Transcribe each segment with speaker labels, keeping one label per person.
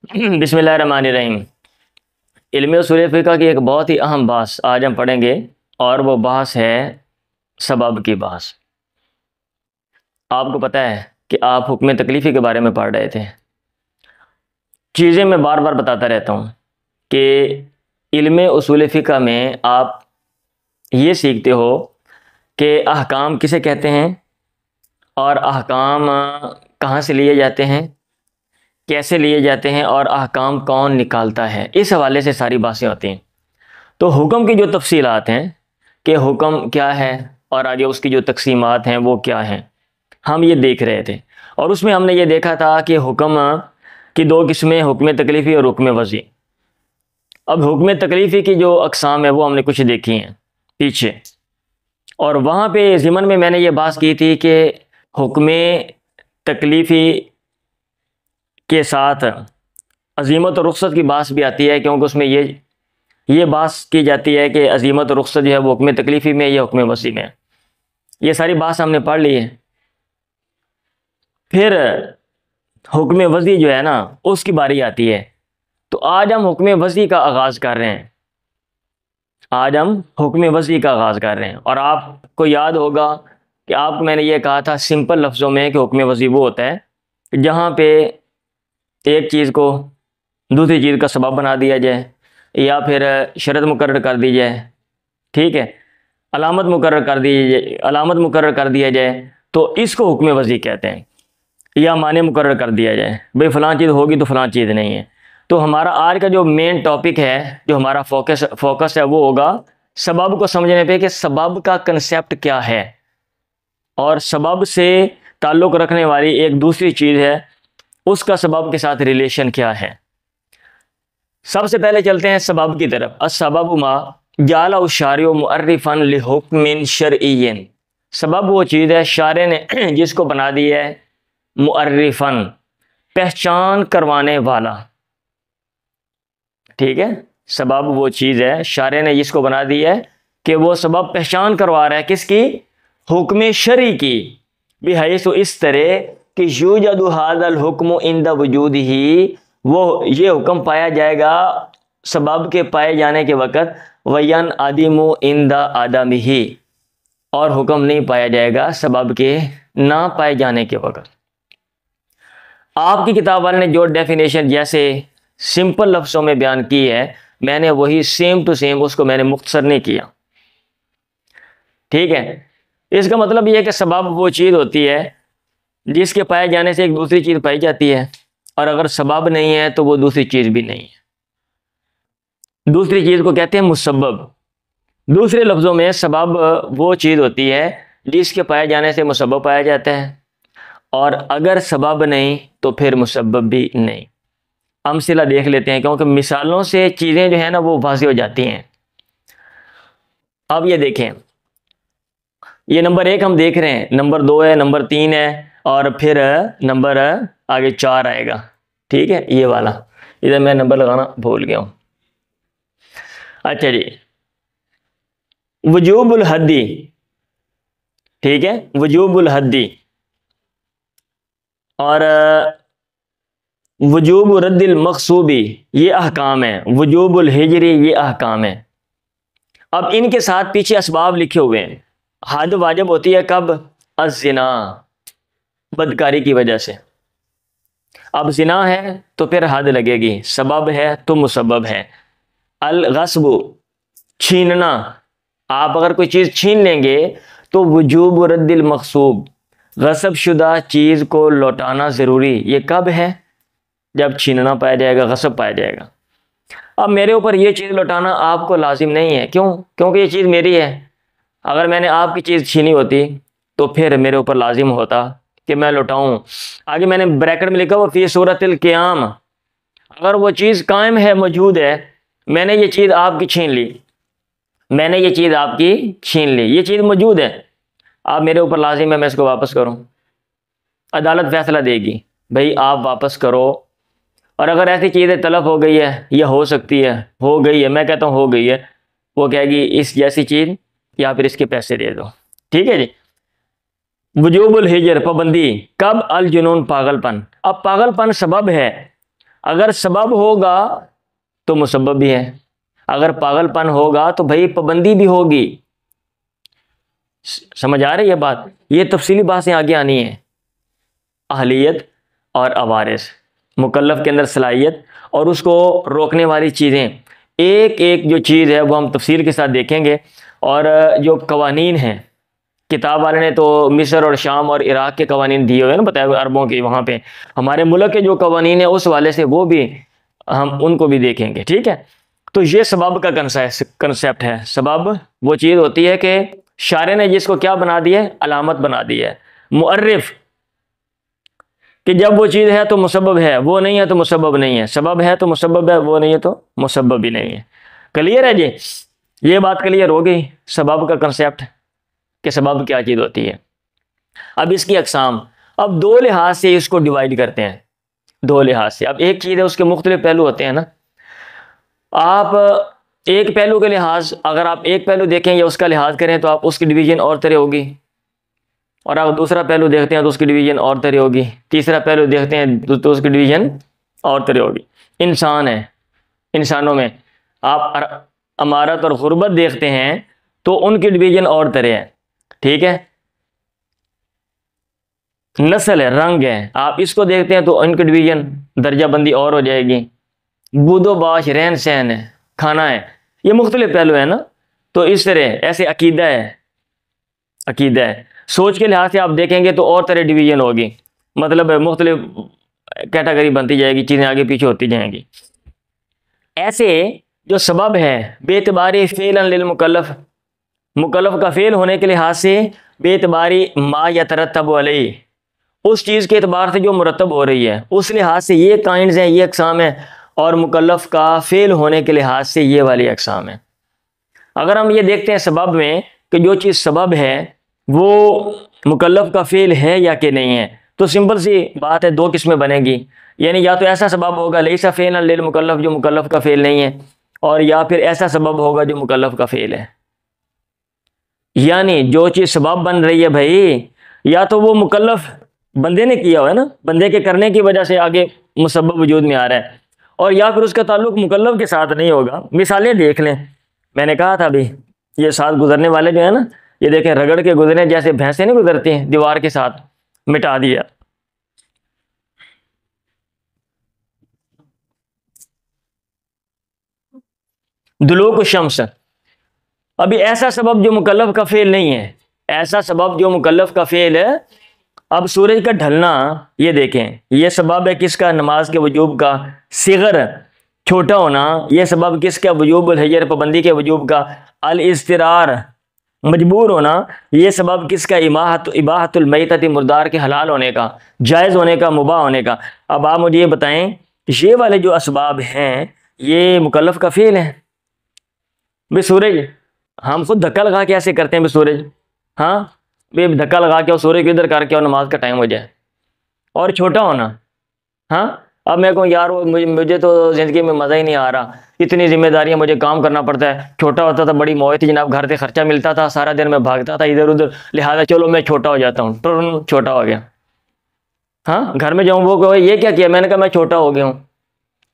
Speaker 1: बिस्मिल्लाहिर्रहमानिर्रहीम। इल्म उसूल फ़िक़्ह की एक बहुत ही अहम बात आज हम पढ़ेंगे और वो बात है सबब की बात। आपको पता है कि आप हुक्म तकलीफ़ी के बारे में पढ़ रहे थे। चीज़ें मैं बार बार बताता रहता हूँ कि इल्म उसूल फ़िक़्ह में आप ये सीखते हो कि अहकाम किसे कहते हैं और अहकाम कहाँ से लिए जाते हैं, कैसे लिए जाते हैं और अहकाम कौन निकालता है। इस हवाले से सारी बातें होती हैं। तो हुक्म की जो तफसीलात हैं कि हुक्म क्या है और आगे उसकी जो तकसीमात हैं वो क्या हैं, हम ये देख रहे थे। और उसमें हमने ये देखा था कि हुक्म की दो किस्में, हुक्म तकलीफ़ी और हुक्म वज़ी। अब हुक्म तकलीफ़ी की जो अक़साम है वो हमने कुछ देखी हैं पीछे, और वहाँ पे ज़िमन में मैंने ये बात की थी कि हुक्म तकलीफ़ी के साथ अज़ीमत और रुख़सत की बात भी आती है, क्योंकि उसमें ये बात की जाती है कि अज़ीमत और रुख़सत जो है वो हुक्म तकलीफ़ी में या हुक्म वज़ी में। ये सारी बात हमने पढ़ ली है। फिर हुक्म वज़ी जो है ना उसकी बारी आती है। तो आज हम हुक्म वज़ी का आगाज़ कर रहे हैं। आज हम हुक्म वज़ी का आगाज़ कर रहे हैं। और आपको याद होगा कि आपको मैंने ये कहा था सिंपल लफ्ज़ों में कि हुक्म वज़ी वो होता है जहाँ पे एक चीज़ को दूसरी चीज़ का सबब बना दिया जाए या फिर शर्त मुकर्रर कर दी जाए, ठीक है, अलामत मुकर्रर कर दिया जाए, तो इसको हुक्म वज़ी कहते हैं। या माने मुकर्रर कर दिया जाए, भाई फ़लाँ चीज़ होगी तो फ़लाँ चीज़ नहीं है। तो हमारा आज का जो मेन टॉपिक है, जो हमारा फोकस है, वो होगा सबब को समझने पे कि सबब का कंसेप्ट क्या है और सबब से ताल्लुक़ रखने वाली एक दूसरी चीज़ है, उसका सबब के साथ रिलेशन क्या है। सबसे पहले चलते हैं सबब की तरफ। अस्सबबु मा जाला शारिउ मुअर्रिफन लिहुक्मिन शरइय्यिन। सबब वो चीज़ है शारे ने जिसको बना दिया है मुअर्रिफन, पहचान करवाने वाला, ठीक है। सबब वो चीज़ है शारे ने जिसको बना दिया है कि वो सबब पहचान करवा रहा है किसकी, हुक्म शरई की। बिहैसु इस तरह कि यूजदु हादल हुक्म इंद वजूदिही, वो ये हुक्म पाया जाएगा सबब के पाए जाने के वक़्त, वयन आदिमु इंद आदमिही, और हुक्म नहीं पाया जाएगा सबब के ना पाए जाने के वक़्त। आपकी किताब वाले ने जो डेफिनेशन जैसे सिंपल लफ्ज़ों में बयान की है, मैंने वही सेम टू सेम उसको मैंने मुख्तसर नहीं किया, ठीक है। इसका मतलब यह है कि सबब वो चीज़ होती है जिसके पाए जाने से एक दूसरी चीज़ पाई जाती है, और अगर सबब नहीं है तो वो दूसरी चीज़ भी नहीं है। दूसरी चीज़ को कहते हैं मुसब्बब। दूसरे लफ्ज़ों में सबब वो चीज़ होती है जिसके पाए जाने से मुसब्बब पाया जाता है, और अगर सबब नहीं तो फिर मुसब्बब भी नहीं। अमसिला देख लेते हैं, क्योंकि मिसालों से चीज़ें जो है ना वो वाज़ेह हो जाती हैं। अब ये देखें, ये नंबर 1 हम देख रहे हैं, नंबर 2 है, नंबर 3 है, और फिर नंबर आगे 4 आएगा, ठीक है। ये वाला इधर मैं नंबर लगाना भूल गया हूँ। अच्छा जी, वजूबुल हद्दी, ठीक है, वजूबुल हद्दी और वजूब रद्दिल मक़सूबी ये अहकाम है, वजूबुल हिजरी ये अहकाम है। अब इनके साथ पीछे असबाब लिखे हुए हैं। हद वाजिब होती है कब, अज़िना, बदकारी की वजह से। अब जिना है तो फिर हद लगेगी, सबब है तो मुसब्बब है। अल गस्बु छीनना, आप अगर कोई चीज़ छीन लेंगे तो वजूब रद्दिल मक़सूब, गस्ब शुदा चीज़ को लौटाना ज़रूरी। ये कब है, जब छीनना पाया जाएगा, गस्ब पाया जाएगा। अब मेरे ऊपर ये चीज़ लौटाना आपको लाजिम नहीं है, क्यों, क्योंकि ये चीज़ मेरी है। अगर मैंने आपकी चीज़ छीनी होती तो फिर मेरे ऊपर लाजिम होता कि मैं लौटाऊं। आगे मैंने ब्रैकेट में लिखा हुआ फी सूरतिल क़ियाम, अगर वो चीज़ कायम है, मौजूद है, मैंने ये चीज़ आपकी छीन ली, मैंने ये चीज़ आपकी छीन ली, ये चीज़ मौजूद है, आप मेरे ऊपर लाजिम है मैं इसको वापस करूं। अदालत फैसला देगी, भाई आप वापस करो। और अगर ऐसी चीज़ें तलब हो गई है, यह हो सकती है, हो गई है, मैं कहता हूँ हो गई है, वो कहेगी इस जैसी चीज़ या फिर इसके पैसे दे दो, ठीक है जी। वजूबुल हिजर पाबंदी कब, अल जुनून पागलपन। अब पागलपन सबब है, अगर सबब होगा तो मुसब्बब भी है, अगर पागलपन होगा तो भाई पाबंदी भी होगी। समझ आ रही है बात? ये तफसीली बातें आगे आनी है। अहलियत और अवारिस, मुकल्लफ के अंदर सलाहियत और उसको रोकने वाली चीज़ें, एक एक जो चीज़ है वो हम तफसील के साथ देखेंगे। और जो कवानीन हैं, किताब वाले ने तो मिस्र और शाम और इराक़ के कवानीन दिए हुए हैं ना, बताया अरबों के, वहाँ पे हमारे मुल्क के जो कवानीन है उस वाले से वो भी हम उनको भी देखेंगे। ठीक है, तो ये सबब का कंसेप्ट है। सबब वो चीज़ होती है कि शारे ने जिसको क्या बना दिया है, अलामत बना दी है, मुअर्रिफ, कि जब वो चीज़ है तो मुसब्बब है, वो नहीं है तो मुसब्बब नहीं है, सबब है तो मुसब्बब है, वो नहीं है तो मुसब्बब भी नहीं है। क्लियर है जी? ये बात क्लियर हो गई सबब का कंसेप्ट कि सबब क्या चीज़ होती है। अब इसकी अक़साम, अब दो लिहाज से इसको डिवाइड करते हैं, दो लिहाज से। अब एक चीज़ है उसके मुख्तलिफ पहलू होते हैं ना। आप एक पहलू के लिहाज, अगर आप एक पहलू देखें या उसका लिहाज करें तो आप उसकी डिवीज़न और तरह होगी, और आप दूसरा पहलू देखते हैं तो उसकी डिवीज़न और तरह होगी, तीसरा पहलू देखते हैं तो उसकी डिवीज़न और तरह होगी। इंसान है, इंसानों में आप अमारत और गुर्बत देखते हैं तो उनकी डिवीज़न और तरह है। ठीक है, नस्ल है, रंग है, आप इसको देखते हैं तो उनकी डिवीज़न दर्जा बंदी और हो जाएगी। बूदोबाश, रहन सहन है, खाना है, ये मुख्तलिफ पहलू है ना। तो इस तरह ऐसे अकीदा है, अकीदा है, सोच के लिहाज से आप देखेंगे तो और तरह डिवीज़न होगी, मतलब मुख्तलिफ कैटेगरी बनती जाएगी, चीज़ें आगे पीछे होती जाएंगी। ऐसे जो सबब है बेतबारी फ़ेलन लिल मुकल्लफ, मुकल्लफ का फ़ेल होने के लिहाज से बेतबारी मा यतरत्तब अलैहि, उस चीज़ के एतबार से जो मुरतब हो रही है उस लिहाज से ये काइंड्स हैं, ये अक़साम है, और मुकल्लफ का फ़ेल होने के लिहाज से ये वाली अक़साम है। अगर हम ये देखते हैं सबब में कि जो चीज़ सबब है वो मुकल्लफ का फ़ेल है या कि नहीं है, तो सिंपल सी बात है, दो किस्में बनेगी। यानी या तो ऐसा सबब होगा लैसा फ़ेलन लिल मुकल्लफ, जो मुकल्लफ का फ़ेल नहीं है, और या फिर ऐसा सबब होगा जो मुकल्लफ का फ़ेल है। यानी जो चीज़ सबब बन रही है भाई, या तो वो मुकल्लफ बंदे ने किया हुआ है ना, बंदे के करने की वजह से आगे मुसब्बब वजूद में आ रहा है, और या फिर उसका ताल्लुक मुकल्लफ के साथ नहीं होगा। मिसालें देख लें, मैंने कहा था अभी, ये साथ गुजरने वाले जो है ना, ये देखें रगड़ के गुजरे, जैसे भैंसें नहीं गुजरती हैं दीवार के साथ, मिटा दिया। दुलूक शम्स, अभी ऐसा सबब जो मुकल्लफ का फ़ेल नहीं है, ऐसा सबब जो मुकल्लफ का फ़ेल है। अब सूरज का ढलना, ये देखें, ये सबब है किसका, नमाज के वजूब का। सिगर, छोटा होना, ये सबब किसका, वजूबुल हिजर, पाबंदी के वजूब का। अल इस्तिरार, मजबूर होना, ये सबब किसका, इबाहतुल मैतति, मुर्दार के हलाल होने का, जायज़ होने का, मुबाह होने का। अब आप मुझे ये बताएं, ये वाले जो असबाब हैं ये मुकल्लफ का फ़ेल है? भाई सूरज, हम खुद धक्का लगा के ऐसे करते हैं भाई सूरज, हाँ भाई धक्का लगा के और सूरज को इधर करके और नमाज का टाइम हो जाए। और छोटा होना, हाँ अब मैं कहूँ यार वो मुझे तो ज़िंदगी में मज़ा ही नहीं आ रहा, इतनी जिम्मेदारियां, मुझे काम करना पड़ता है। छोटा होता था बड़ी मौज थी जनाब, घर से खर्चा मिलता था, सारा दिन मैं भागता था इधर उधर, लिहाजा चलो मैं छोटा हो जाता हूँ, तो छोटा हो गया। हाँ घर में जाऊँ वो कहो ये क्या किया, मैंने कहा मैं छोटा हो गया हूँ,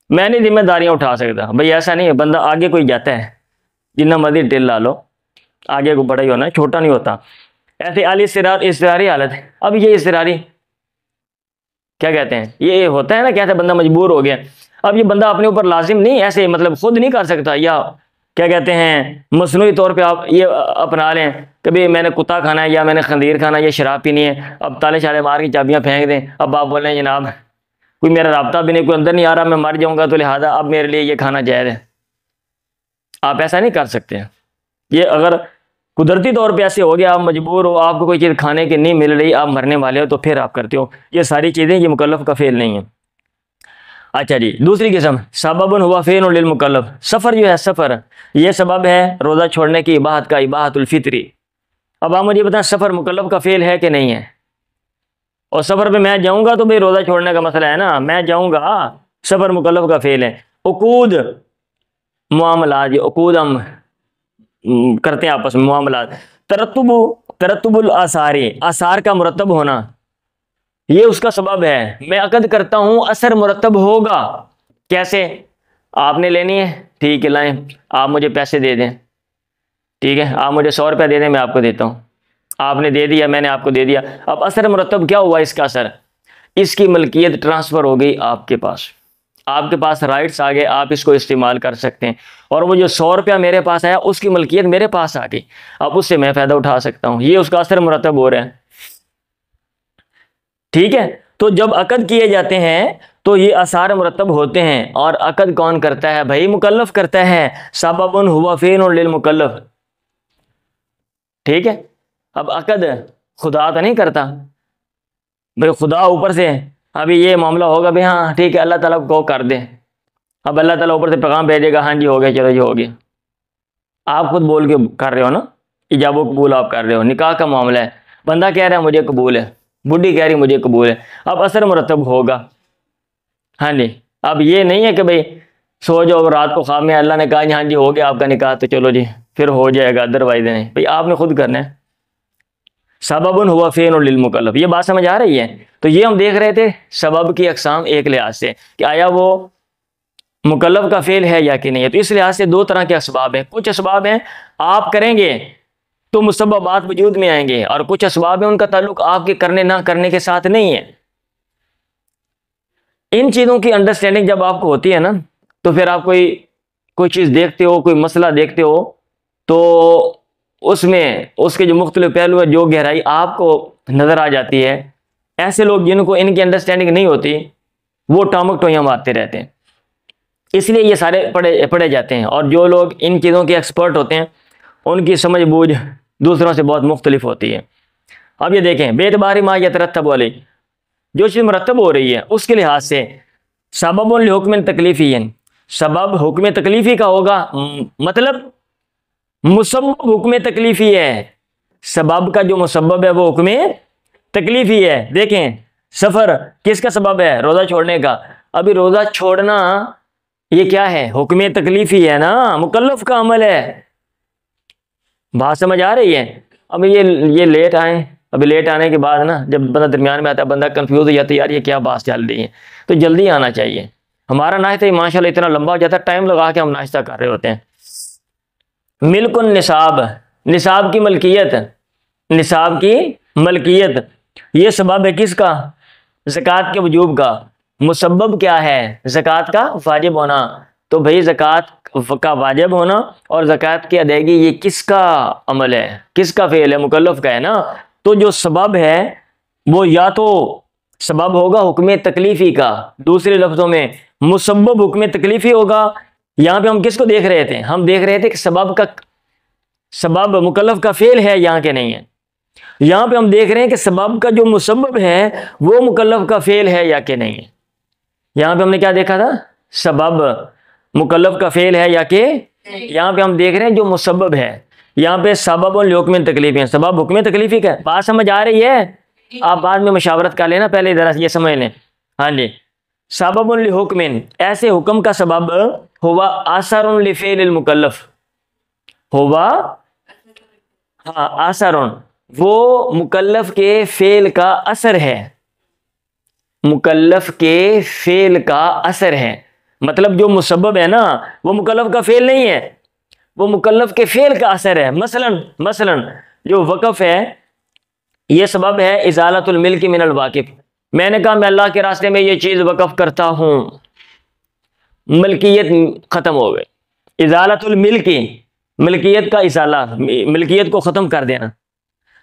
Speaker 1: मैं नहीं जिम्मेदारियाँ उठा सकता। भाई ऐसा नहीं है, बंदा आगे कोई जाता है, जितना मर्जी टेल ला लो, आगे को बड़ा ही होना है, छोटा नहीं होता। ऐसे आली इस्तिरारी हालत है। अब ये इस्तिरारी क्या कहते हैं, ये होता है ना, कहते हैं बंदा मजबूर हो गया। अब ये बंदा अपने ऊपर लाजिम नहीं, ऐसे मतलब खुद नहीं कर सकता, या क्या कहते हैं मसनूई तौर पे आप ये अपना लें, कभी मैंने कुत्ता खाना है या मैंने खंदीर खाना है या शराब पीनी है, अब ताले शाले मार के चाबियाँ फेंक दें। अब आप बोलें जनाब कोई मेरा राब्ता भी नहीं, कोई अंदर नहीं आ रहा, मैं मर जाऊँगा, तो लिहाजा अब मेरे लिए ये खाना जायज़ है। आप ऐसा नहीं कर सकते। ये अगर कुदरती तौर पे ऐसे हो गया, आप मजबूर हो, आपको कोई चीज़ खाने की नहीं मिल रही, आप मरने वाले हो, तो फिर आप करते हो। ये सारी चीज़ें ये मुकल्लफ का फ़ेल नहीं है। अच्छा जी, दूसरी किस्म सबबुन हुआ फ़ेल लिल मुकल्लफ, सफ़र जो है, सफ़र ये सबब है रोज़ा छोड़ने की इबाहत का, इबाहतुल फ़ित्री। अब आप मुझे बताएं सफ़र मुकल्लफ का फ़ेल है कि नहीं है? और सफ़र पे मैं जाऊँगा तो भाई रोज़ा छोड़ने का मसला है ना, मैं जाऊँगा, सफ़र मुकल्लफ का फ़ेल है। उकूद मामलात, ये उकूद हम करते हैं आपस में मामलात। तरत्तुबुल आसारी, आसार का मुरतब होना, ये उसका सबब है। मैं अकद करता हूँ, असर मुरतब होगा, कैसे? आपने लेनी है, ठीक है लाएं, आप मुझे पैसे दे दें, ठीक है, आप मुझे 100 रुपया दे दें, मैं आपको देता हूँ। आपने दे दिया, मैंने आपको दे दिया। अब असर मुरतब क्या हुआ इसका असर? इसकी मलकियत ट्रांसफ़र हो गई आपके पास, आपके पास राइट्स आ गए, आप इसको इस्तेमाल कर सकते हैं। और वो जो 100 रुपया मेरे पास आया उसकी मलकियत मेरे पास आ गई, अब उससे मैं फ़ायदा उठा सकता हूँ। ये उसका असर मुरतब हो रहा है, ठीक है। तो जब अक़द किए जाते हैं तो ये आसार मुरतब होते हैं। और अक़द कौन करता है भाई? मुकल्लफ करता है। सबबुन हुवा फ़ीलुन लिल मुकल्लफ, ठीक है। अब अक़द खुदा तो नहीं करता भाई, खुदा ऊपर से अभी ये मामला होगा भाई, हाँ ठीक है अल्लाह ताला को कर दे, अब अल्लाह ताला ऊपर से पैगाम भेजेगा, हाँ जी हो गया, चलो जी हो गया। आप खुद बोल के कर रहे हो ना, इजाबो कबूल आप कर रहे हो, निकाह का मामला है, बंदा कह रहा है मुझे कबूल है, बुढ़ी कह रही मुझे कबूल है, अब असर मुरतब होगा। हाँ जी, अब ये नहीं है कि भाई सो जाओ रात को ख्वाब में अल्लाह ने कहा हाँ जी हो गया आपका निकाह, तो चलो जी फिर हो जाएगा, अदरवाइज नहीं भाई, आपने खुद करना है। सबबुन हुवा फ़ीलुन लिल मुकल्लफ, ये बात समझ आ रही है? तो ये हम देख रहे थे सबब की अक़साम एक लिहाज से कि आया वो मुकल्लफ का फ़ेल है या कि नहीं है। तो इस लिहाज से दो तरह के असबाब हैं। कुछ असबाब हैं आप करेंगे तो मुसब्बबात वजूद में आएंगे, और कुछ असबाब हैं उनका ताल्लुक आपके करने ना करने के साथ नहीं है। इन चीज़ों की अंडरस्टैंडिंग जब आपको होती है ना, तो फिर आप कोई चीज़ देखते हो, कोई मसला देखते हो, तो उसमें उसके जो मुख्तलिफ पहलू है, जो गहराई आपको नज़र आ जाती है। ऐसे लोग जिनको इनकी अंडरस्टैंडिंग नहीं होती वो टामक टोइयाँ मारते रहते हैं, इसलिए ये सारे पढ़े जाते हैं। और जो लोग इन चीज़ों के एक्सपर्ट होते हैं उनकी समझ बूझ दूसरों से बहुत मुख्तलिफ होती है। अब ये देखें, बेतबारी मा यतरत्तब अलैह, जो चीज़ मुरतब हो रही है उसके लिहाज से सबबुन लिहुक्मिन तकलीफ़िय्यन, सबब हुक्म तकलीफ़ी का होगा, मतलब मुसब्बब हुक्म तकलीफ़ी है, सबब का जो मुसब्बब है वो हुक्म तकलीफ़ी है। देखें सफ़र किसका सबब है? रोज़ा छोड़ने का। अभी रोज़ा छोड़ना ये क्या है? हुक्म तकलीफ़ी है ना, मुकल्लफ का अमल है। बात समझ आ रही है? अब ये लेट आए, अभी लेट आने के बाद ना जब बंदा दरमियान में आता है बंदा कंफ्यूज हो जाता है, यार ये क्या बात चल रही है, तो जल्दी आना चाहिए। हमारा नाश्ता ही माशाल्लाह इतना लंबा हो जाता है, टाइम लगा के हम नाश्ता कर रहे होते हैं। मिल्कुन निसाब, निसाब की मलकियत, निसाब की मलकियत ये सबब है किसका? ज़कात के वजूब का। मुसब्बब क्या है? ज़कात का वाजिब होना। तो भाई ज़कात का वाजिब होना और ज़कात की अदायगी ये किसका अमल है, किसका फ़ेल है? मुकल्लफ का है ना। तो जो सबब है वो या तो सबब होगा हुक्म तकलीफ़ी का, दूसरे लफ्ज़ों में मुसब्बब हुक्म तकलीफ़ी होगा। यहाँ पे हम किसको देख रहे थे? हम देख रहे थे कि सबब मुकल्लफ का फ़ेल है यहाँ के नहीं है। यहाँ पे हम देख रहे हैं कि सबब का जो मुसब्बब है वो मुकल्लफ का फ़ेल है या कि नहीं है। यहाँ पे हमने क्या देखा था? सबब मुकल्लफ का फ़ेल है या कि, यहाँ पे हम देख रहे हैं जो मुसब्बब है। यहाँ पे सबबुन लिहुक्मिन तकलीफ़ी है, सबब हुक्म तकलीफ़ी का। बात समझ आ रही है? आप बाद में मशावरत कर लेना, पहले ज़रा ये समझ लें। हाँ जी, सबबुन लिहुक्मिन ऐसे हुक्म का सबब हुआ असरुन लिफ़िलिल मुकल्लफ, हुआ हाँ असरुन वो मुकल्लफ के फ़ेल का असर है, मुकल्लफ के फ़ेल का असर है। मतलब जो मुसब्बब है ना वो मुकल्लफ का फ़ेल नहीं है, वो मुकल्लफ के फ़ेल का असर है। मसलन जो वक़फ़ है ये सबब है इज़ालतुल मिल्क मिनल वाक़िफ़। मैंने कहा मैं अल्लाह के रास्ते में ये चीज़ वक़फ़ करता हूँ, मलकियत ख़त्म हो गई। इज़ालतुल मिल्की, मलकियत का इज़ाला, मलकियत को ख़त्म कर देना।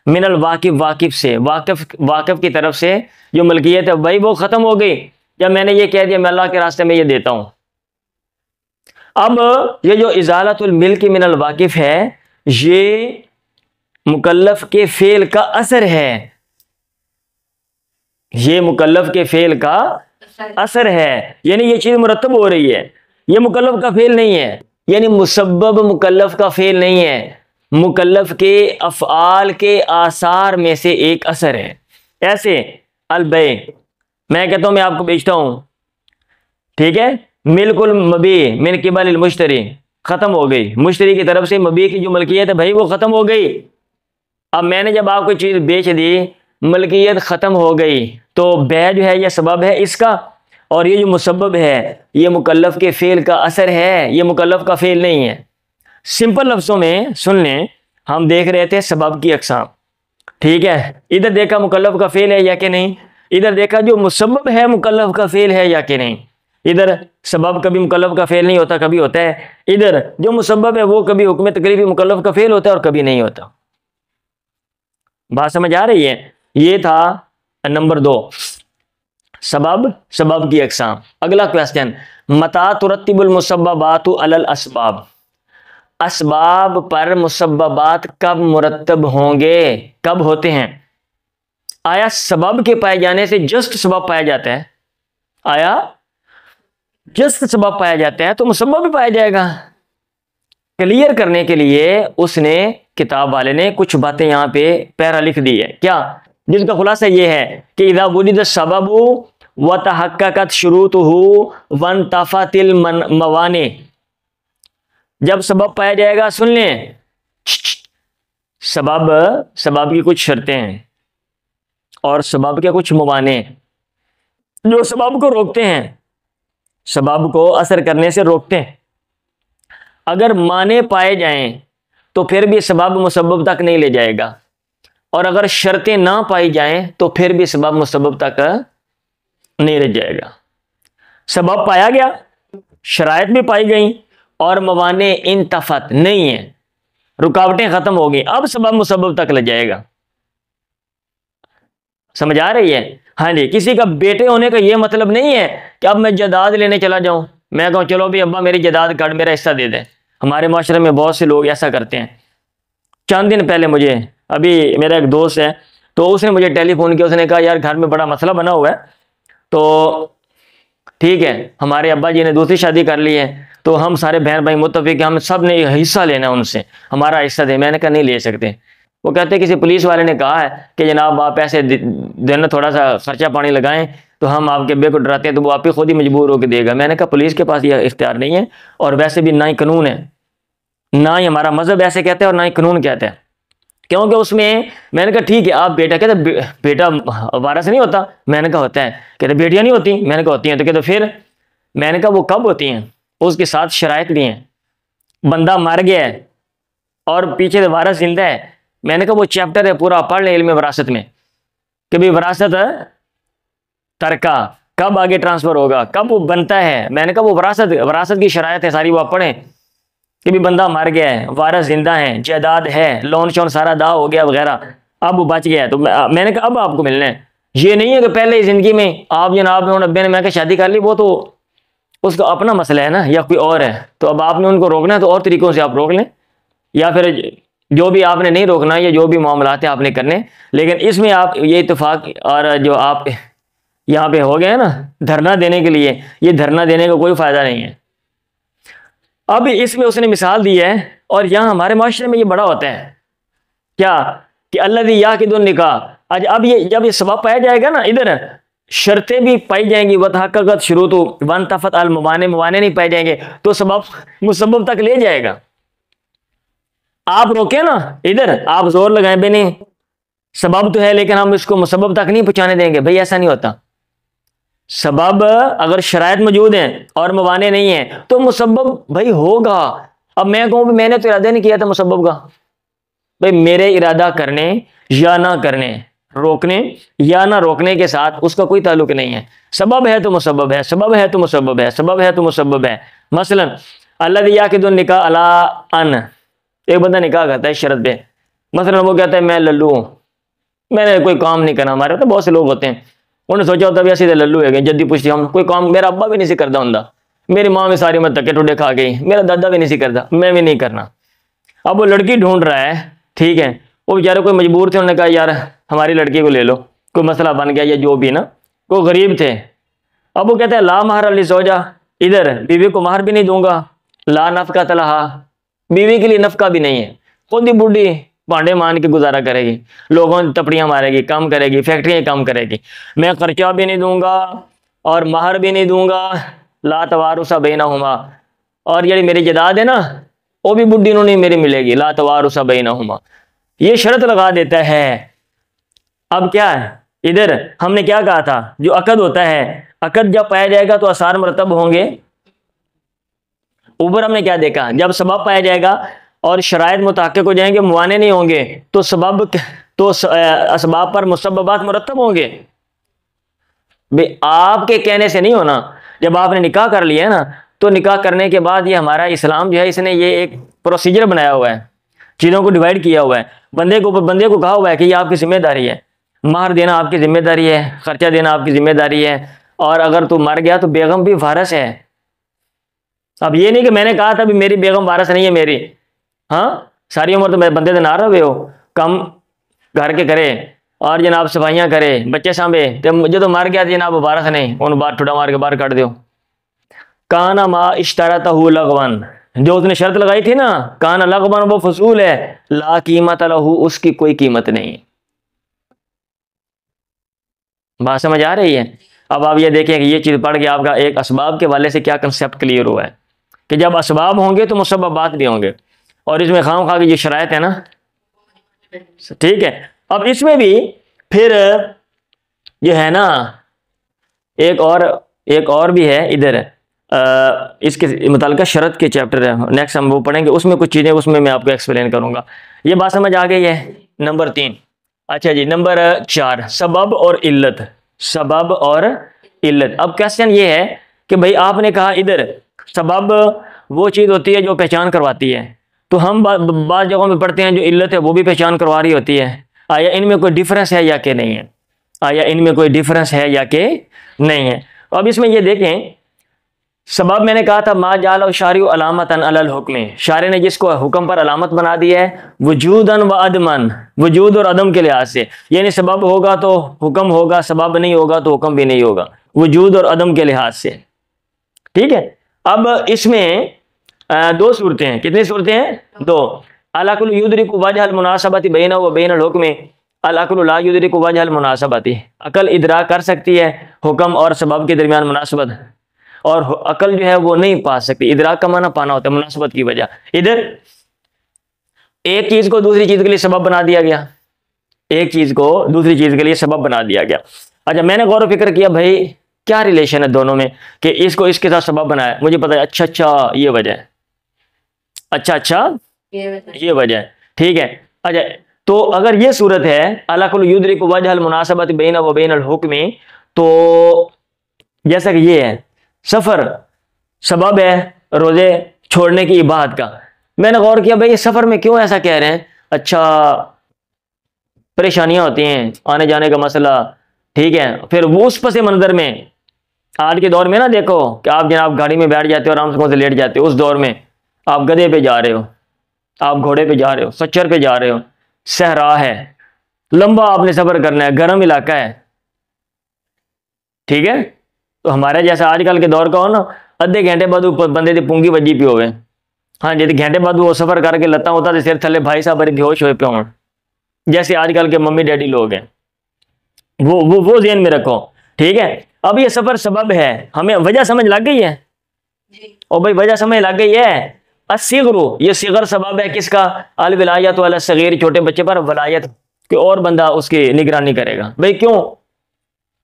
Speaker 1: मिनल वाक़िफ़, वाक़िफ़ से, वाक़िफ़ की तरफ से जो मलकियत है भाई वो ख़त्म हो गई जब मैंने ये कह दिया मैं अल्लाह के रास्ते में ये देता हूँ। अब ये जो इज़ालतुल मिल्क मिनल वाक़िफ़ है ये मुकल्लफ के फ़ेल का असर है, ये मुकल्लफ के फ़ेल का असर है, यानी ये चीज़ मुरतब हो रही है, ये मुकल्लफ का फ़ेल नहीं है, यानी मुसब्बब मुकल्लफ का फ़ेल नहीं है, मुकल्लफ के अफ़आल के आसार में से एक असर है। ऐसे अलबै, मैं कहता हूँ मैं आपको बेचता हूँ, ठीक है, मिल्कुल मबी मिन क़िबलिल मुश्तरी, ख़त्म हो गई, मुश्तरी की तरफ से मबी की जो मलकियत है भाई वो ख़त्म हो गई। अब मैंने जब आपको चीज़ बेच दी, मलकियत ख़त्म हो गई, तो बै जो है यह सबब है इसका, और ये जो मुसब्बब है ये मुकल्लफ के फ़ेल का असर है, ये मुकल्लफ का फ़ेल नहीं है। सिंपल लफ्ज़ों में सुन लें, हम देख रहे थे सबब की अक़साम, ठीक है। इधर देखा मुकल्लफ का फ़ेल है या कि नहीं, इधर देखा जो मुसब्बब है मुकल्लफ का फ़ेल है या कि नहीं। इधर सबब कभी मुकल्लफ का फ़ेल नहीं होता, कभी होता है। इधर जो मुसब्बब है वो कभी हुक्म तकलीफ़ी मुकल्लफ का फ़ेल होता है और कभी नहीं होता। बात समझ आ रही है। ये था नंबर 2, सबब की अक़साम। अगला क्वेश्चन, मता तुरत्तिबुल मुसब्बबातु अलल असबाब, असबाब पर मुसब्बबात कब मुरत्तब होंगे, कब होते हैं। आया सबब के पाए जाने से जस्ट सबब पाया जाता है, आया जस्ट सबब पाया जाता है तो मुसब्बब भी पाया जाएगा। क्लियर करने के लिए उसने, किताब वाले ने कुछ बातें यहाँ पे पैरा लिख दी है, क्या, जिसका खुलासा ये है कि इज़ा वुजिद सबबु व तहक्ककत शुरूतुहु वंतफतिल मवाने, जब सबब पाया जाएगा, सुन लें, सबब की कुछ शर्तें हैं और सबब के कुछ मवाने जो सबब को रोकते हैं, सबब को असर करने से रोकते हैं। अगर माने पाए जाएं तो फिर भी सबब मुसब्बब तक नहीं ले जाएगा, और अगर शर्तें ना पाई जाएं तो फिर भी सबब मुसब्बब तक नहीं ले जाएगा। सबब पाया गया, शराइत भी पाई गई और मवाने इंतफत नहीं है, रुकावटें खत्म हो गई, अब सबब मुसब्बब तक ले जाएगा। समझ आ रही है। हाँ जी, किसी का बेटे होने का ये मतलब नहीं है कि अब मैं जदाद लेने चला जाऊं, मैं कहूँ चलो भी अब्बा मेरी जदाद काट मेरा हिस्सा दे दे। हमारे माशरे में बहुत से लोग ऐसा करते हैं। चंद दिन पहले मुझे, अभी मेरा एक दोस्त है तो उसने मुझे टेलीफोन किया, उसने कहा यार घर में बड़ा मसला बना हुआ है, तो ठीक है हमारे अब्बा जी ने दूसरी शादी कर ली है, तो हम सारे बहन भाई मुत्तफिक हम सब ने हिस्सा लेना उनसे, हमारा हिस्सा दे। मैंने कहा नहीं ले सकते। वो कहते किसी पुलिस वाले ने कहा है कि जनाब आप ऐसे देना, थोड़ा सा खर्चा पानी लगाएं तो हम आपके अब्बे को डराते हैं तो वो आप ही खुद ही मजबूर होकर देगा। मैंने कहा पुलिस के पास यह इख्तियार नहीं है, और वैसे भी ना ही कानून है, ना ही हमारा मजहब ऐसे कहता है और ना ही कानून कहता है, क्योंकि उसमें, मैंने कहा ठीक है आप बेटा, कहते बेटा वारस नहीं होता, मैंने कहा होता है, कहते बेटियां नहीं होती, मैंने कहा होती हैं, तो कहते फिर, मैंने कहा वो कब होती हैं, उसके साथ शराइत भी हैं, बंदा मर गया है और पीछे से वारस जिंदा है। मैंने कहा वो चैप्टर है पूरा, पढ़ लें इल्म वरासत में कि भाई वरासत तरका कब आगे ट्रांसफर होगा, कब वो बनता है। मैंने कहा वो वरासत की शराइत है सारी, वो आप पढ़ें कि भी बंदा मर गया है, वारस जिंदा है, जायदाद है, लोन शोन सारा दा हो गया वगैरह, अब वो बच गया है, तो मैंने कहा अब आपको मिलना है। ये नहीं है कि पहले ज़िंदगी में आप जनाब ने अब्बे ने मैं शादी कर ली, वो तो उसका अपना मसला है ना, या कोई और है, तो अब आपने उनको रोकना है तो और तरीकों से आप रोक लें, या फिर जो भी आपने नहीं रोकना या जो भी मामलात है आपने करने। लेकिन इसमें आप ये इत्तेफाक और जो आप यहाँ पे हो गए हैं ना धरना देने के लिए, ये धरना देने का कोई फ़ायदा नहीं है। अब इसमें उसने मिसाल दी है, और यहाँ हमारे माशरे में ये बड़ा होता है क्या कि अल्लज़ी याक़िदुन निकाह। आज अब ये जब ये सबब पाया जाएगा ना, इधर शर्तें भी पाई जाएंगी, वतहक़क़त शुरूतु वंतफ़त अल मवाने, मवाने नहीं पाए जाएंगे तो सबब मुसब्बब तक ले जाएगा। आप रोके ना, इधर आप जोर लगाएं बे नहीं सबब तो है लेकिन हम इसको मुसब्बब तक नहीं पहुंचाने देंगे, भाई ऐसा नहीं होता। सबब अगर शराइत मौजूद हैं और मवाने नहीं है तो मुसब्बब भाई होगा। अब मैं कहूँ मैंने तो इरादा नहीं किया था मुसब्बब का, भाई मेरे इरादा करने या ना करने, रोकने या ना रोकने के साथ उसका कोई ताल्लुक नहीं है। सबब है तो मुसब्बब है, सबब है तो मुसब्बब है, सबब है तो मुसब्बब है। मसलन अल्लज़ी याक़िदुन निकाह अला अन, एक बंदा निकाह करता है शर्त पे, मसलन वो कहता है मैं लल्लू हूँ, मैंने कोई काम नहीं करना। हमारे तो बहुत से लोग होते हैं, उन्हें सोचा होता भी सीधे लल्लू है गए, जद्दी पुछती हम कोई काम, मेरा अब्बा भी नहीं सी करता होंगे, मेरी माँ भी सारी मैं धक्के टुडे खा गई, मेरा दादा भी नहीं सी करता, मैं भी नहीं करना। अब वो लड़की ढूंढ रहा है, ठीक है, वो बेचारे कोई मजबूर थे, उन्होंने कहा यार हमारी लड़की को ले लो, कोई मसला बन गया या जो भी ना, वो गरीब थे। अब वो कहते हैं ला महर अली सोजा, इधर बीवी को महर भी नहीं दूंगा, ला नफ़क़त लहा, बीवी के लिए नफका भी नहीं है, खुद ही बूढ़ी भांडे मान के गुजारा करेगी, लोगों ने तपड़ियाँ मारेगी, काम करेगी, फैक्ट्रियाँ काम करेगी, मैं खर्चा भी नहीं दूंगा और महर भी नहीं दूंगा, ला तवारुसा बैनहुमा, और ये मेरी जदाद है ना वो भी बुढ़ी नहीं मेरी मिलेगी, ला तवारुसा बैनहुमा, ये शर्त लगा देता है। अब क्या है, इधर हमने क्या कहा था, जो अकद होता है अकद जब पाया जाएगा तो आसार मुरतब होंगे। ऊपर हमने क्या देखा, जब सबब पाया जाएगा और शराइत मुताक़िक़ हो जाएंगे, मुआने नहीं होंगे, तो सबब तो असबाब पर मुसब्बबात मुरतब होंगे। भाई आपके कहने से नहीं होना। जब आपने निकाह कर लिया है ना, तो निकाह करने के बाद ये हमारा इस्लाम जो है, इसने ये एक प्रोसीजर बनाया हुआ है, चीज़ों को डिवाइड किया हुआ है। बंदे को कहा हुआ है कि ये आपकी जिम्मेदारी है, मार देना आपकी जिम्मेदारी है, खर्चा देना आपकी जिम्मेदारी है, और अगर तू मर गया तो बेगम भी वारिस है। अब ये नहीं कि मैंने कहा था भी मेरी बेगम वारिस नहीं है मेरी, हाँ सारी उम्र तो मैं बंदे ना रहे हो, कम घर के करे और जनाब सफाइयाँ करे, बच्चे सांभे, तो मुझे तो मर गया जनाब वारिस नहीं, उन बार ठुडा मार के बाहर काट दो। काना मा इश्तरता लगवन, जो उसने शर्त लगाई थी ना, काना लगवन, वो फसूल है, ला कीमत लहू, उसकी कोई कीमत नहीं। बात समझ आ रही है? अब आप ये देखें कि ये चीज़ पढ़ के आपका एक असबाब के वाले से क्या कंसेप्ट क्लियर हुआ है कि जब असबाब होंगे तो मुसब्बबात भी होंगे, और इसमें खाम खा की जो शराइत है ना, ठीक है। अब इसमें भी फिर जो है ना एक और भी है इधर, इसके मुताल्लिक़ शरत के चैप्टर है, नेक्स्ट हम वो पढ़ेंगे, उसमें कुछ चीज़ें उसमें मैं आपको एक्सप्लेन करूँगा। ये बात समझ आ गई है? नंबर 3। अच्छा जी, नंबर 4, सबब और इल्लत। सबब और इल्लत। अब क्वेश्चन ये है कि भाई आपने कहा इधर सबब वो चीज़ होती है जो पहचान करवाती है, तो हम बाज़ जगहों में पढ़ते हैं जो इल्लत है वो भी पहचान करवा रही होती है। आया इनमें कोई डिफरेंस है या कि नहीं है? आया इनमें कोई डिफरेंस है या कि नहीं है? अब इसमें ये देखें, सबब मैंने कहा था मा जाल शारिउ अलामतन अलल हुक्म, शारे ने जिसको हुक्म पर अलामत बना दिया है, वजूदन व अदमन, वजूद और अदम के लिहाज से, यानी सबब होगा तो हुक्म होगा, सबब नहीं होगा तो हुक्म भी नहीं होगा, वजूद और अदम के लिहाज से। ठीक है। अब इसमें 2 सूरतें हैं। कितनी सूरतें हैं? 2। अल-अक़्लु युदरिकु वजहल मुनासबति बैनहु व बैनल हुक्म, अल-अक़्लु ला युदरिकु वजहल मुनासबति, अकल इदराक कर सकती है हुक्म और सबब के दरमियान मुनासबत, और अकल जो है वो नहीं पा सकती। इदराक का माना पाना होता है, मुनासबत की वजह। इधर एक चीज को दूसरी चीज के लिए सबब बना दिया गया, एक चीज को दूसरी चीज के लिए सबब बना दिया गया। अच्छा, मैंने गौर फिक्र किया भाई क्या रिलेशन है दोनों में, कि इसको इसके साथ सबब बनाया, मुझे पता है अच्छा ये वजह है, अच्छा ये वजह है, ठीक है। अच्छा, तो अगर ये सूरत है अल-अक़्लु युदरिकु वजहल मुनासबति बैनहु व बैनल हुक्म, तो जैसा कि ये है सफ़र सबब है रोज़े छोड़ने की इबादत का। मैंने गौर किया भाई सफ़र में क्यों ऐसा कह रहे हैं? अच्छा, परेशानियां होती हैं, आने जाने का मसला, ठीक है। फिर वो उस पस मंज़र में आज के दौर में ना देखो कि आप जनाब गाड़ी में बैठ जाते हो, आराम से लेट जाते हो, उस दौर में आप गधे पे जा रहे हो, आप घोड़े पे जा रहे हो, सच्चर पे जा रहे हो, सहरा है, लंबा आपने सफ़र करना है, गर्म इलाका है, ठीक है। तो हमारे जैसा आजकल के दौर का हो ना, अद्धे घंटे बाद बंदे की पूंगी वजी पे होवे, हाँ जी, घंटे बाद वो सफ़र करके लत्ता होता तो सिर थले भाई साहब बड़े बेहोश हुए पे हों, जैसे आजकल के मम्मी डैडी लोग हैं, वो ज़हन में रखो, ठीक है। अब ये सफ़र सबब है, हमें वजह समझ लग गई है? और भाई वजह समझ लग गई है। अस्सिग़रु, ये सिग़र सबब है किसका? अल विलायत अल सग़ीर, छोटे बच्चे पर वलायत कि और बंदा उसकी निगरानी करेगा। भाई क्यों?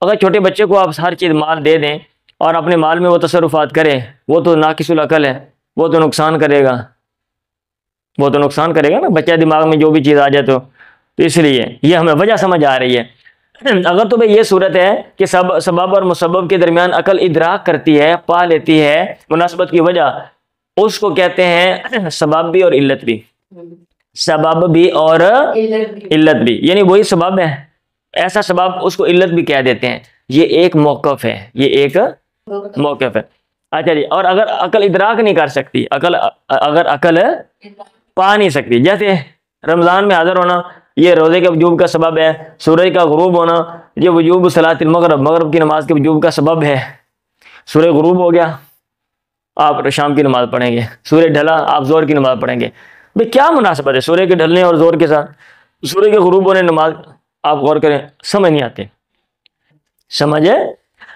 Speaker 1: अगर छोटे बच्चे को आप हर चीज़ माल दे दें और अपने माल में वो तसर्रुफ़ात करे, वो तो नाकिसुल अकल है, वो तो नुकसान करेगा, वो तो नुकसान करेगा ना, बच्चा दिमाग में जो भी चीज़ आ जाए तो इसलिए ये हमें वजह समझ आ रही है। अगर तो भाई ये सूरत है कि सबब और मुसब्बब के दरमियान अकल इदराक करती है, पा लेती है मुनासबत की वजह, उसको कहते हैं सबब भी और इल्लत भी, सबब भी और इल्लत भी, यानी वही सबब है, ऐसा सबब उसको इल्लत भी कह देते हैं। ये एक मौक़िफ़ है, ये एक मौक़िफ़ है। अच्छा जी, और अगर अकल इदराक नहीं कर सकती, अगर अकल पा नहीं सकती, जैसे रमज़ान में हाज़िर होना ये रोज़े के वजूब का सबब है, सूरज का गुरूब होना ये वजूब सलातिल मगरिब, मगरिब की नमाज के वजूब का सबब है। सूरज गुरूब हो गया, आप शाम की नमाज पढ़ेंगे, सूरज ढला आप जोर की नमाज पढ़ेंगे। भाई क्या मुनासिबत है सूरज के ढलने और जोर के साथ? सूरज के गुरूब होने नमाज, आप गौर करें, समझ नहीं आते, समझ है?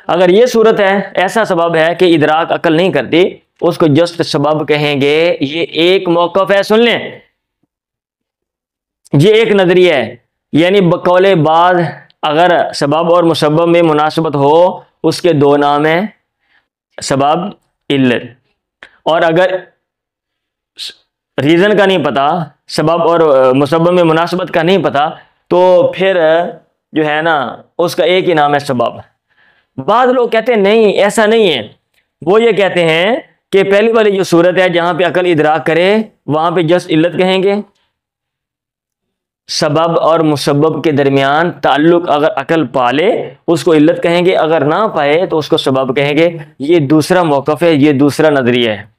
Speaker 1: अगर ये सूरत है, ऐसा सबब है कि इदराक अकल नहीं करती, उसको जस्ट सबब कहेंगे। ये एक मौक़िफ़ है, सुन लें, ये एक नजरिया है, यानी बकौले बाद अगर सबब और मुसब्बब में मुनासिबत हो उसके दो नाम हैं, सबब, इल्लत। और अगर रीज़न का नहीं पता, सबब और मुसब्बब में मुनासबत का नहीं पता, तो फिर जो है ना उसका एक ही नाम है सबब। बाद लोग कहते हैं नहीं ऐसा नहीं है, वो ये कहते हैं कि पहली वाली जो सूरत है जहाँ पे अकल इदराक करे वहाँ पे जस्ट इल्लत कहेंगे, सबब और मुसब्बब के दरमियान ताल्लुक अगर अकल पाले उसको इल्लत कहेंगे, अगर ना पाए तो उसको सबब कहेंगे। ये दूसरा मौक़िफ़ है, ये दूसरा नज़रिया है।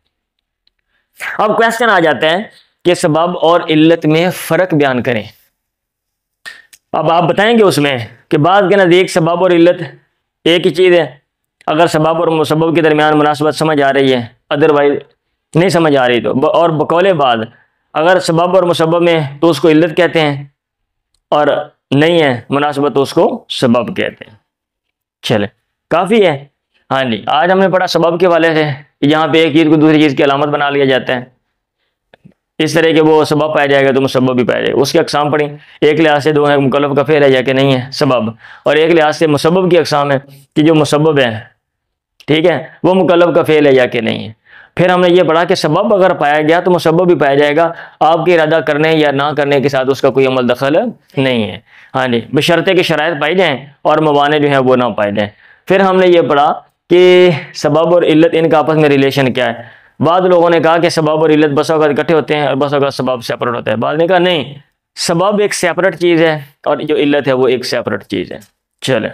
Speaker 1: अब क्वेश्चन आ जाता है कि सबब और इल्लत में फ़र्क बयान करें। अब आप बताएंगे उसमें कि बाद के नज़दीक सबब और इल्लत एक ही चीज़ है, अगर सबब और मुसब्बब के दरमियान मुनासबत समझ आ रही है, अदरवाइज नहीं समझ आ रही तो, और बकौले बाद अगर सबब और मुसब्बब में तो उसको इल्लत कहते हैं और नहीं है मुनासबत तो उसको सबब कहते हैं। चले काफ़ी है। हाँ जी, आज हमने पढ़ा सबब के वाले से, यहाँ पे एक चीज़ को दूसरी चीज़ की अलामत बना लिया जाता है, इस तरह के वो सबब पाया जाएगा तो मुसब्बब भी पाया जाएगा। उसकी अक़साम पढ़ी, एक लिहाज से दो है, मुकल्लफ का फ़ेल है या कि नहीं है सबब, और एक लिहाज से मुसब्बब की अक़साम है कि जो मुसब्बब है, ठीक है, वो मुकल्लफ का फ़ेल है या कि नहीं है। फिर हमने ये पढ़ा कि सबब अगर पाया गया तो मुसब्बब भी पाया जाएगा, आपके इरादा करने या ना करने के साथ उसका कोई अमल दखल नहीं है। हाँ जी, बशर्ते कि शराइत पाई जाएँ और मवाने जो हैं वो ना पाए जाएँ। फिर हमने ये पढ़ा कि सबब और इल्लत इनका आपस में रिलेशन क्या है। बाद लोगों ने कहा कि सबब और इल्लत बस अवत इकट्ठे होते हैं और बस अवत सबब सेपरेट होता है। बाद ने कहा नहीं, सबब एक सेपरेट चीज़ है और जो इल्लत है वो एक सेपरेट चीज़ है। चले।